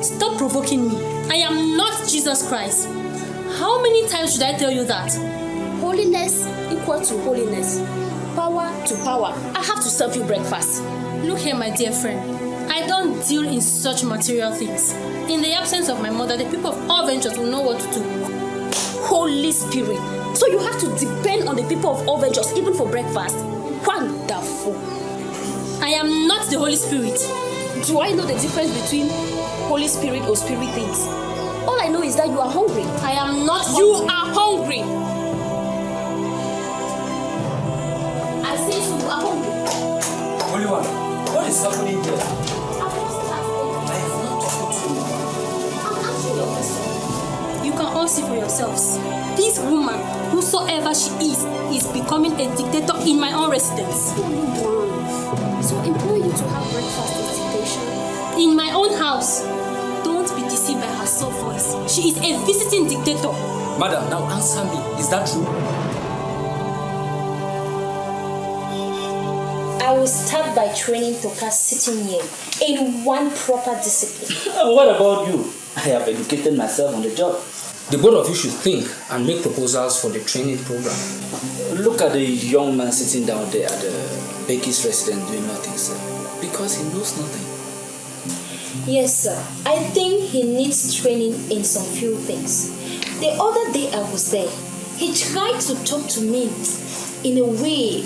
Stop provoking me. I am not Jesus Christ. How many times should I tell you that? Holiness equal to holiness. Power to power. I have to serve you breakfast. Look here, my dear friend. I don't deal in such material things. In the absence of my mother, the people of all ventures will know what to do. Holy Spirit. So you have to depend on the people of all ventures even for breakfast. Wonderful. I am not the Holy Spirit. Do I know the difference between Holy Spirit or spirit things? All I know is that you are hungry. I am not hungry. You are hungry. I say so, you are hungry. Holy One, what is happening here? I have not talked to you. I'm asking your question. You can all see for yourselves. This woman, whosoever she is becoming a dictator in my own residence. Holy One. So employ you to have breakfast is dictation. In my own house. Don't be deceived by her soft voice. She is a visiting dictator. Madam, now answer me. Is that true? I will start by training Tokar sitting here in one proper discipline. What about you? I have educated myself on the job. The both of you should think and make proposals for the training program. Look at the young man sitting down there at the Becky's residence doing nothing, sir. Because he knows nothing. Yes, sir. I think he needs training in some few things. The other day I was there. He tried to talk to me in a way.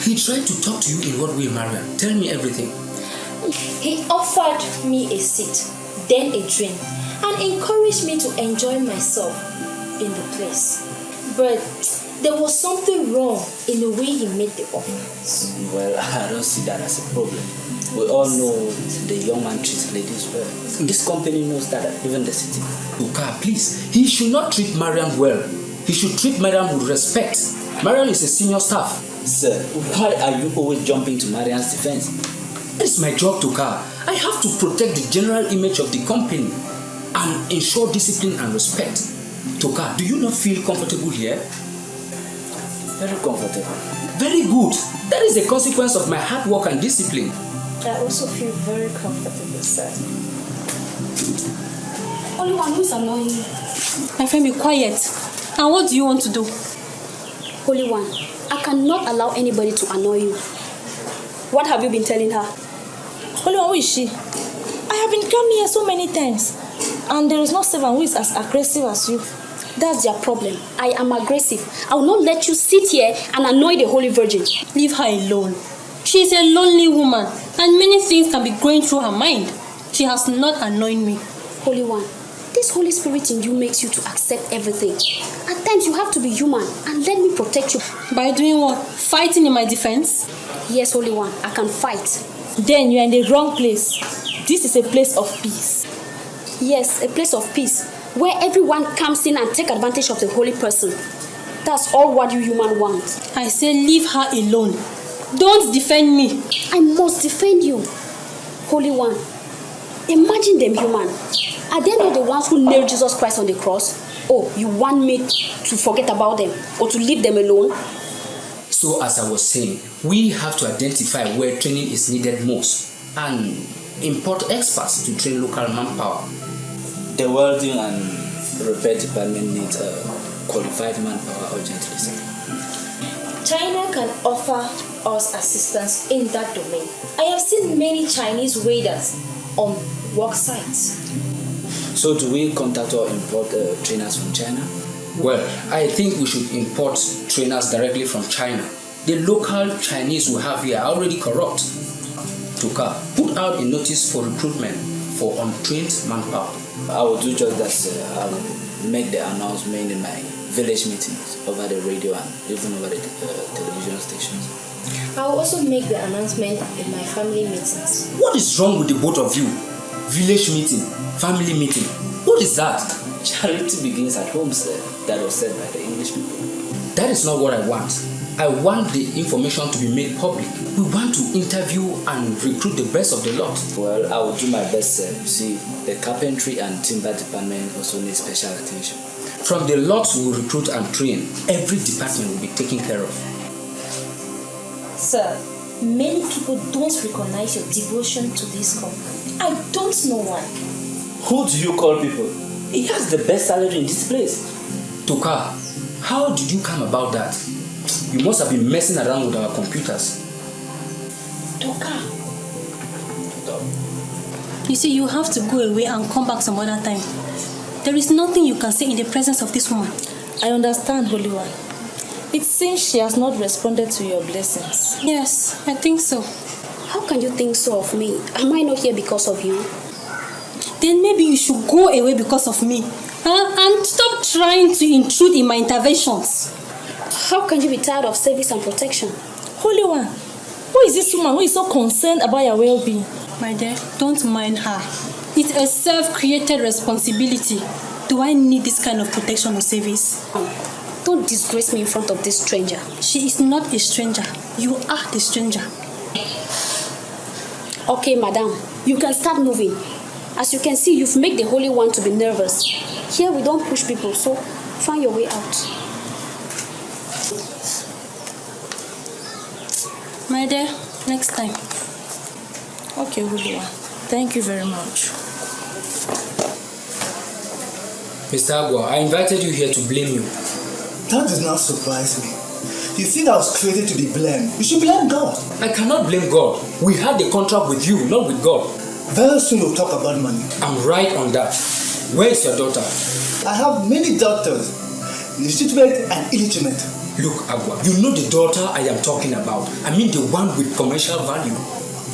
He tried to talk to you in what way, Mariam? Tell me everything. He offered me a seat, then a drink, and encouraged me to enjoy myself in the place. But there was something wrong in the way he made the offer. Well, I don't see that as a problem. We all know the young man treats ladies well. This company knows that, even the city. Tokar, please. He should not treat Mariam well. He should treat Mariam with respect. Mariam is a senior staff. Sir, why are you always jumping to Mariam's defense? It's my job, Tokar. I have to protect the general image of the company and ensure discipline and respect. Tokar, do you not feel comfortable here? Very comfortable. Very good. That is a consequence of my hard work and discipline. I also feel very comfortable, sir. Only one who is annoying you. My friend, be quiet. And what do you want to do? Holy One, I cannot allow anybody to annoy you. What have you been telling her? Holy One, who is she? I have been coming here so many times, and there is no servant who is as aggressive as you. That's their problem. I am aggressive. I will not let you sit here and annoy the Holy Virgin. Leave her alone. She is a lonely woman, and many things can be going through her mind. She has not annoyed me. Holy One, this Holy Spirit in you makes you to accept everything. At times you have to be human and let me protect you. By doing what? Fighting in my defense? Yes, Holy One, I can fight. Then you are in the wrong place. This is a place of peace. Yes, a place of peace, where everyone comes in and take advantage of the holy person. That's all what you human want. I say leave her alone. Don't defend me. I must defend you. Holy One, imagine them human. Are they not the ones who nailed Jesus Christ on the cross? Oh, you want me to forget about them or to leave them alone? So as I was saying, we have to identify where training is needed most and import experts to train local manpower. The welding and repair department needs qualified manpower urgently, sir. China can offer us assistance in that domain. I have seen many Chinese welders on work sites. So do we contact or import trainers from China? Well, I think we should import trainers directly from China. The local Chinese we have here are already corrupt. Tokar, put out a notice for recruitment for untrained manpower. I will do just that, sir. I will make the announcement in my village meetings over the radio and even over the television stations. I will also make the announcement in my family meetings. What is wrong with the both of you? Village meeting, family meeting. What is that? Charity begins at home, sir. That was said by the English people. That is not what I want. I want the information to be made public. We want to interview and recruit the best of the lot. Well, I will do my best, sir. See, the carpentry and timber department also need special attention. From the lots we will recruit and train, every department will be taken care of. Sir, many people don't recognize your devotion to this company. I don't know why. Who do you call people? He has the best salary in this place. Tokar, how did you come about that? You must have been messing around with our computers. Tokar. You see, you have to go away and come back some other time. There is nothing you can say in the presence of this woman. I understand, Holy One. It seems she has not responded to your blessings. Yes, I think so. How can you think so of me? Am I not here because of you? Then maybe you should go away because of me. And stop trying to intrude in my interventions. How can you be tired of service and protection? Holy One, who is this woman who is so concerned about your well-being? My dear, don't mind her. It's a self-created responsibility. Do I need this kind of protection or service? Don't disgrace me in front of this stranger. She is not a stranger. You are the stranger. Okay, madam, you can start moving. As you can see, you've made the Holy One to be nervous. Here we don't push people, so find your way out. My dear, next time. Okay, Holy One. Thank you very much. Mr. Agua, I invited you here to blame you. That does not surprise me. You think I was created to be blamed. You should blame God. I cannot blame God. We had the contract with you, not with God. Very soon we'll talk about money. I'm right on that. Where is your daughter? I have many daughters, legitimate and illegitimate. Look, Agua, you know the daughter I am talking about. I mean the one with commercial value.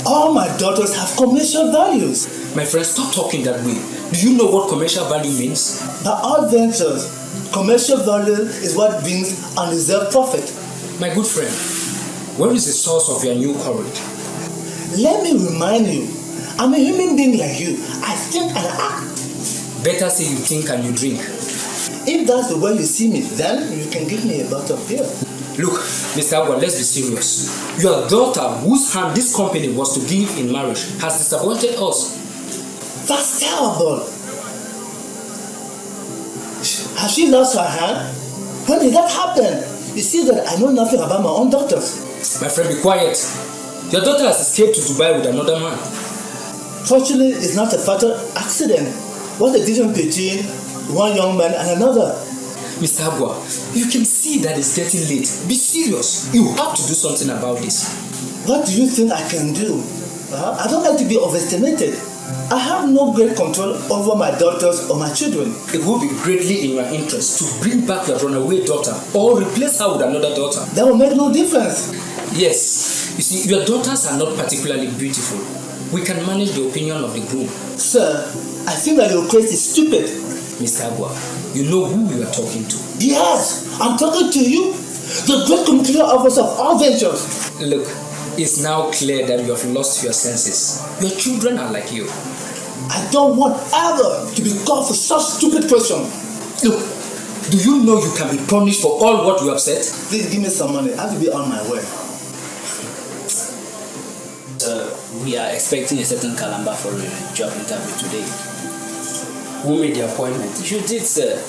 All my daughters have commercial values. My friend, stop talking that way. Do you know what commercial value means? By all ventures, commercial value is what brings undeserved profit. My good friend, where is the source of your new courage? Let me remind you, I'm a human being like you. I think and act. Better say you think and you drink. If that's the way you see me, then you can give me a bottle of beer. Look, Mr. Agua, let's be serious. Your daughter, whose hand this company was to give in marriage, has disappointed us. That's terrible. Has she lost her hand? When did that happen? You see that I know nothing about my own daughters. My friend, be quiet. Your daughter has escaped to Dubai with another man. Fortunately, it's not a fatal accident. What's the difference between one young man and another? Mr. Agua, you can see that it's getting late. Be serious. You have to do something about this. What do you think I can do? I don't like to be overestimated. I have no great control over my daughters or my children. It will be greatly in your interest to bring back your runaway daughter or replace her with another daughter. That will make no difference. Yes. You see, your daughters are not particularly beautiful. We can manage the opinion of the groom. Sir, I think that your request is stupid. Mr. Agua, you know who you are talking to. Yes, I'm talking to you, the great computer officer of all ventures. Look, it's now clear that you have lost your senses. Your children are like you. I don't want ever to be called for such stupid question. Look, do you know you can be punished for all what you have said? Please give me some money. I have to be on my way. We are expecting a certain Kalamba for a job interview today. Who made the appointment? You did, sir.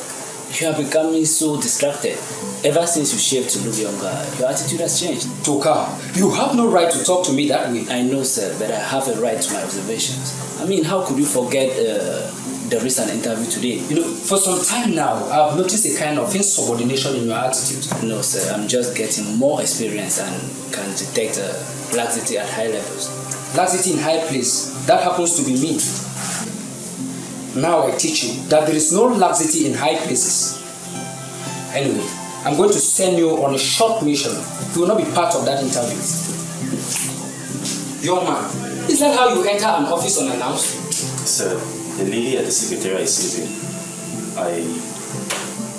You are becoming so distracted. Ever since you shaved to look younger, your attitude has changed. Tokar, you have no right to talk to me that way. I know, sir, but I have a right to my observations. I mean, how could you forget the recent interview today? You know, for some time now, I've noticed a kind of insubordination in your attitude. No, sir, I'm just getting more experience and can detect laxity at high levels. Laxity in high place, that happens to be me. Now I teach you that there is no laxity in high places. Anyway, I'm going to send you on a short mission. You will not be part of that interview. Young man, is that how you enter an office unannounced? Sir, the lady at the secretariat is sleeping. I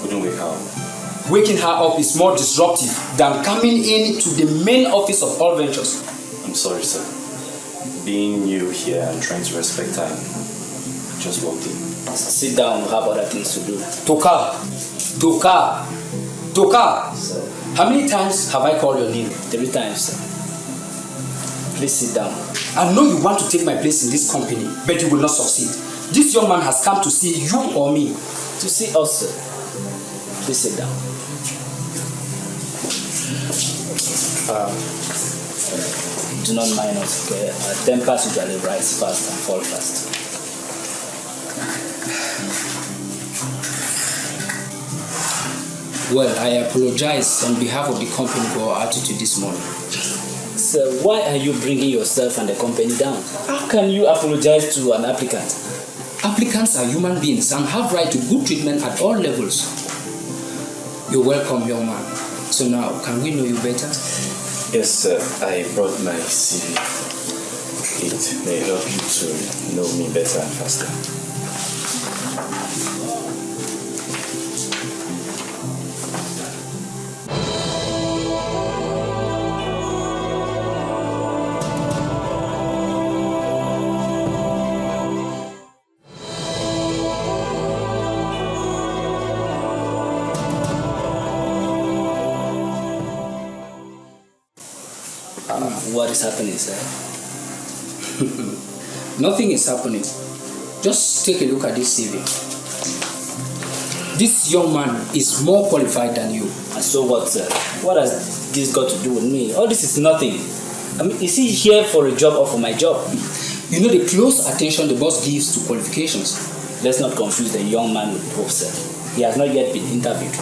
couldn't wake her up. Waking her up is more disruptive than coming in to the main office of all ventures. I'm sorry, sir. Being new here and trying to respect time, just walked in. Sit down, we have other things to do. Tokar! Sir. How many times have I called your name? 3 times, sir. Please sit down. I know you want to take my place in this company, but you will not succeed. This young man has come to see you or me. To see us, sir. Please sit down. Do not mind us, okay? Our tempers usually rise fast and fall fast. Well, I apologize on behalf of the company for our attitude this morning. Sir, why are you bringing yourself and the company down? How can you apologize to an applicant? Applicants are human beings and have right to good treatment at all levels. You're welcome, young man. So now, can we know you better? Yes, sir. I brought my CV. It may help you to know me better and faster. What is happening, sir? Nothing is happening. Just take a look at this CV. This young man is more qualified than you. And so what, sir? What has this got to do with me? All this is nothing. I mean, is he here for a job or for my job? You know the close attention the boss gives to qualifications. Let's not confuse the young man with hope, sir. He has not yet been interviewed.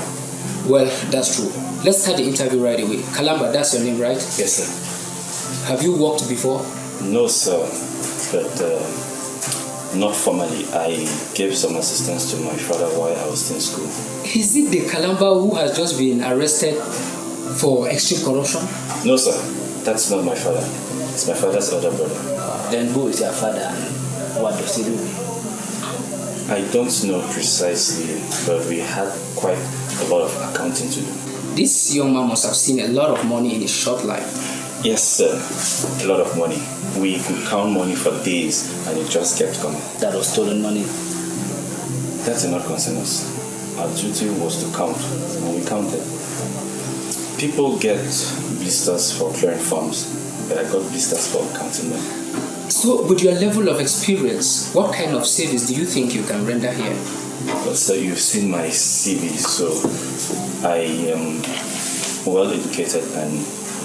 Well, that's true. Let's start the interview right away. Kalamba, that's your name, right? Yes, sir. Have you worked before? No, sir. But not formally. I gave some assistance to my father while I was in school. Is it the Kalamba who has just been arrested for extreme corruption? No, sir. That's not my father. It's my father's elder brother. Then who is your father and what does he do? I don't know precisely, but we had quite a lot of accounting to do. This young man must have seen a lot of money in his short life. Yes, sir. A lot of money. We could count money for days and it just kept coming. That was stolen money. That did not concern us. Our duty was to count, and we counted. People get blisters for clearing forms, but I got blisters for counting them. So, with your level of experience, what kind of service do you think you can render here? But sir, you've seen my CV, so I am well educated and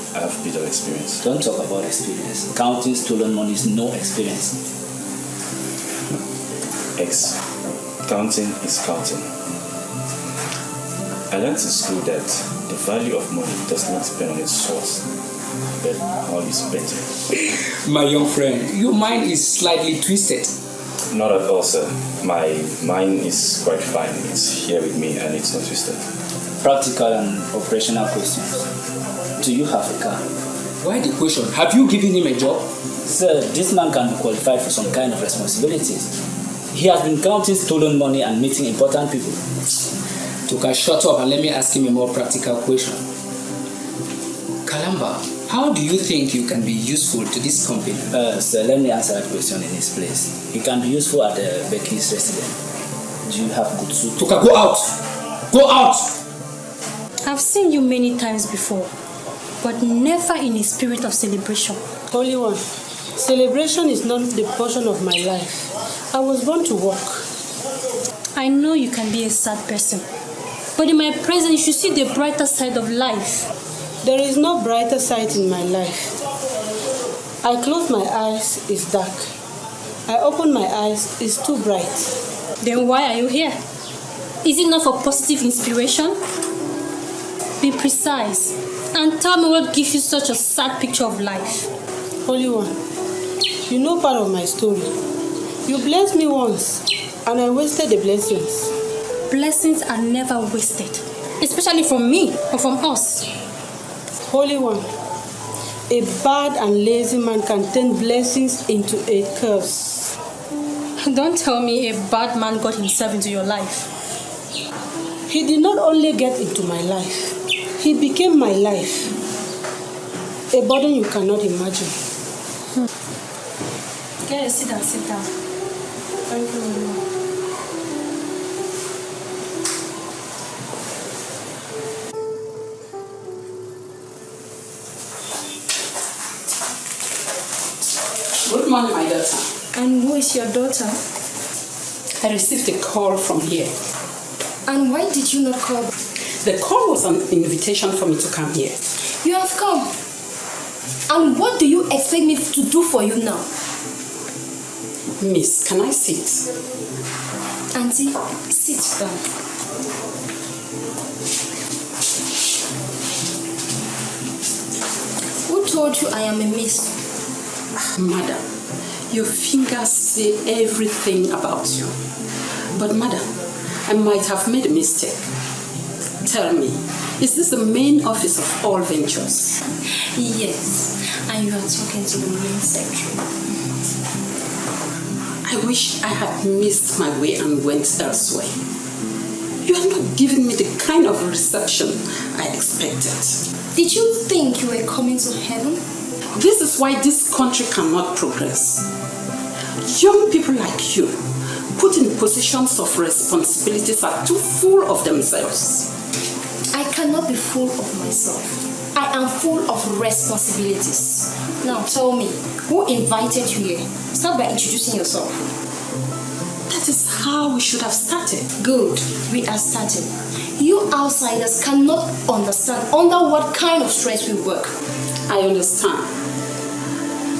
I have a bit of experience. Don't talk about experience. Counting stolen money is no experience. Counting is counting. I learned in school that the value of money does not depend on its source, but how you spend it. My young friend, your mind is slightly twisted. Not at all, sir. My mind is quite fine. It's here with me and it's not twisted. Practical and operational questions. Do you have a car? Why the question? Have you given him a job? Sir, this man can be qualified for some kind of responsibilities. He has been counting stolen money and meeting important people. Tokar, shut up and let me ask him a more practical question. Kalamba, how do you think you can be useful to this company? Sir, let me answer that question in his place. He can be useful at Becky's residence. Do you have good suit? Tokar, go out! Go out! I've seen you many times before, but never in a spirit of celebration. Holy One, celebration is not the portion of my life. I was born to work. I know you can be a sad person, but in my presence you should see the brighter side of life. There is no brighter side in my life. I close my eyes, it's dark. I open my eyes, it's too bright. Then why are you here? Is it not for positive inspiration? Be precise and tell me what gives you such a sad picture of life. Holy One, you know part of my story. You blessed me once and I wasted the blessings. Blessings are never wasted, especially from me or from us. Holy One, a bad and lazy man can turn blessings into a curse. Don't tell me a bad man got himself into your life. He did not only get into my life, he became my life. A burden you cannot imagine. Get sit down, sit down. Thank you, Lord. Good morning, my daughter. And who is your daughter? I received a call from here. And why did you not call? The call was an invitation for me to come here. You have come. And what do you expect me to do for you now? Miss, can I sit? Auntie, sit down. told you I am a miss? Madam, your fingers say everything about you. But madam, I might have made a mistake. Tell me, is this the main office of All Ventures? Yes, and you are talking to the main secretary. I wish I had missed my way and went elsewhere. You are not giving me the kind of reception I expected. Did you think you were coming to heaven? This is why this country cannot progress. Young people like you, put in positions of responsibilities, are too full of themselves. I cannot be full of myself. I am full of responsibilities. Now tell me, who invited you here? Start by introducing yourself. That is how we should have started. Good, we are starting. You outsiders cannot understand under what kind of stress we work. I understand.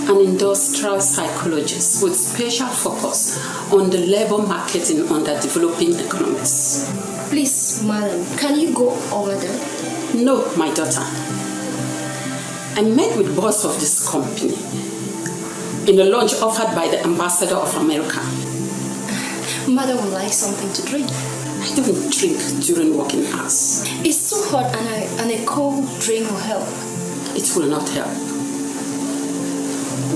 An industrial psychologist with special focus on the labor market in underdeveloping economies. Please, madam, can you go over there? No, my daughter. I met with the boss of this company in a lunch offered by the ambassador of America. Mother would like something to drink. I don't drink during working hours. It's too hot and a cold drink will help. It will not help.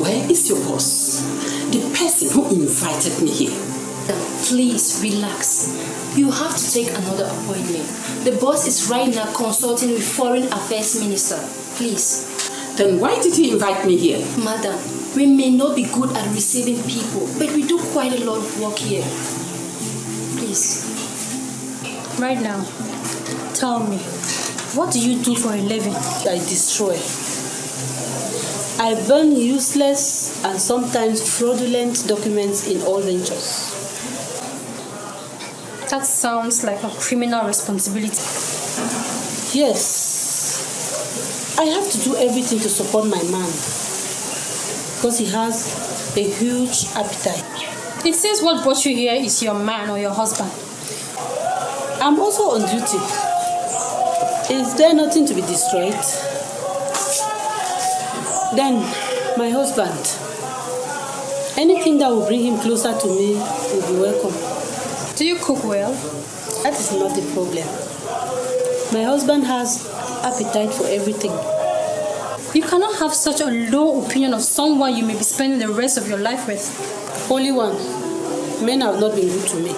Where is your boss? The person who invited me here. Please relax. You have to take another appointment. The boss is right now consulting with Foreign Affairs Minister. Please. Then why did he invite me here? Madam, we may not be good at receiving people, but we do quite a lot of work here. Please. Right now, tell me, what do you do for a living? I destroy. I burn useless and sometimes fraudulent documents in All Ventures. That sounds like a criminal responsibility. Yes. I have to do everything to support my man because he has a huge appetite. It seems what brought you here is your man or your husband. I'm also on duty. Is there nothing to be destroyed? Then, my husband. Anything that will bring him closer to me will be welcome. Do you cook well? That is not the problem. My husband has appetite for everything. You cannot have such a low opinion of someone you may be spending the rest of your life with. Holy One, men have not been good to me.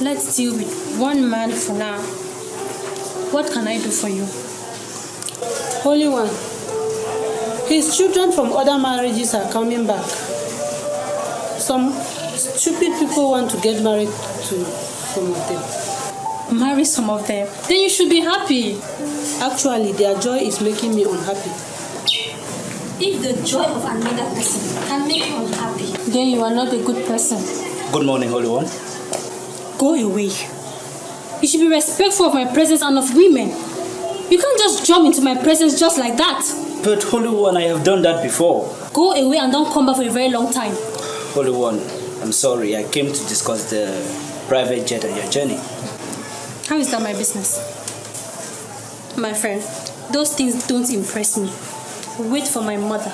Let's deal with one man for now. What can I do for you? Holy One, his children from other marriages are coming back. Some stupid people want to get married to some of them. Marry some of them? Then you should be happy. Actually, their joy is making me unhappy. If the joy of another person can make you unhappy, then you are not a good person. Good morning, Holy One. Go away. You should be respectful of my presence and of women. You can't just jump into my presence just like that. But Holy One, I have done that before. Go away and don't come back for a very long time. Holy One, I'm sorry. I came to discuss the private jet and your journey. How is that my business? My friend, those things don't impress me. Wait for my mother.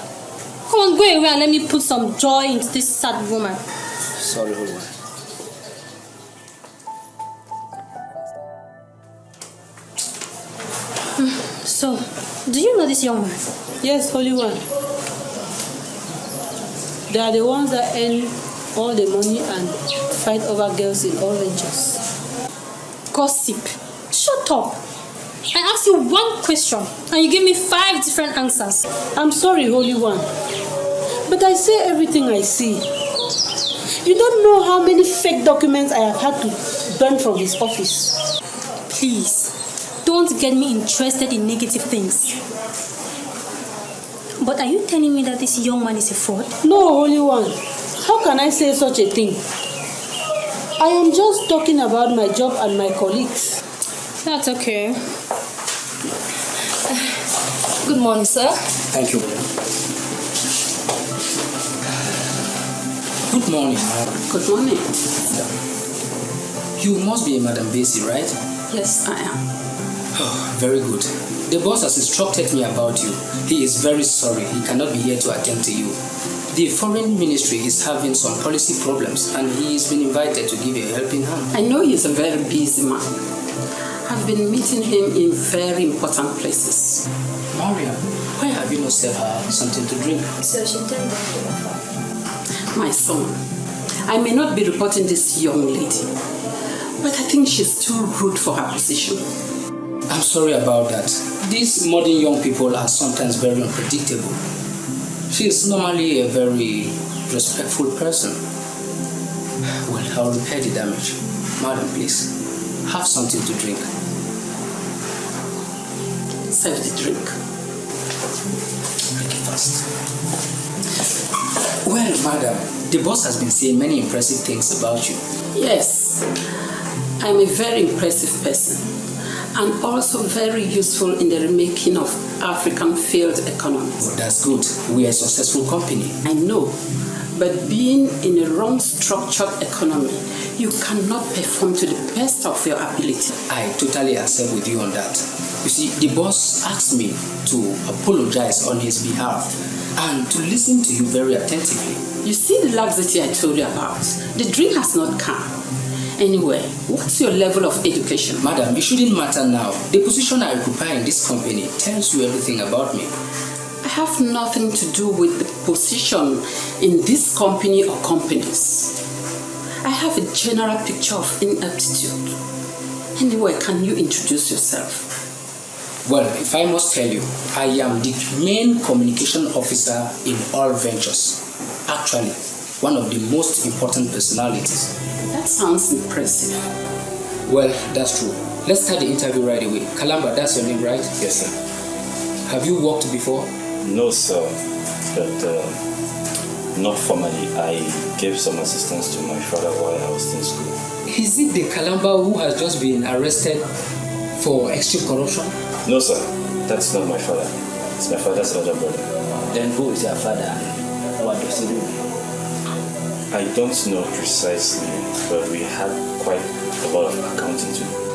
Come on, go away and let me put some joy into this sad woman. Sorry, Holy One. So, do you know this young man? Yes, Holy One. They are the ones that earn all the money and fight over girls in All Ventures. Gossip. Shut up. I asked you one question and you gave me 5 different answers. I'm sorry, Holy One. But I say everything I see. You don't know how many fake documents I have had to burn from his office. Please, don't get me interested in negative things. But are you telling me that this young man is a fraud? No, Holy One. How can I say such a thing? I am just talking about my job and my colleagues. That's okay. Good morning, sir. Thank you. Good morning. Good morning. You must be Madam Basie, right? Yes, I am. Oh, very good. The boss has instructed me about you. He is very sorry. He cannot be here to attend to you. The foreign ministry is having some policy problems and he has been invited to give you a helping hand. I know he's a very busy man. I've been meeting him in very important places. Mariam, why have you not served her something to drink? So she turned down to offer. My son, I may not be reporting this young lady, but I think she's too rude for her position. I'm sorry about that. These modern young people are sometimes very unpredictable. She is normally a very respectful person. Well, I'll repair the damage. Madam, please, have something to drink. Serve the drink. Make it fast. Well, madam, the boss has been saying many impressive things about you. Yes, I'm a very impressive person and also very useful in the remaking of African failed economy. Oh, that's good. We are a successful company. I know, but being in a wrong structured economy, you cannot perform to the best of your ability. I totally accept with you on that. You see, the boss asked me to apologize on his behalf and to listen to you very attentively. You see the laxity I told you about? The drink has not come. Anyway, what's your level of education? Madam, it shouldn't matter now. The position I occupy in this company tells you everything about me. I have nothing to do with the position in this company or companies. I have a general picture of ineptitude. Anyway, can you introduce yourself? Well, if I must tell you, I am the main communication officer in all ventures. Actually, one of the most important personalities. That sounds impressive. Well, that's true. Let's start the interview right away. Kalamba, that's your name, right? Yes, sir. Have you worked before? No, sir. But not formally. I gave some assistance to my father while I was in school. Is it the Kalamba who has just been arrested for extreme corruption? No, sir. That's not my father. It's my father's elder brother. Then who is your father and what does he do? I don't know precisely, but we had quite a lot of accounting to do.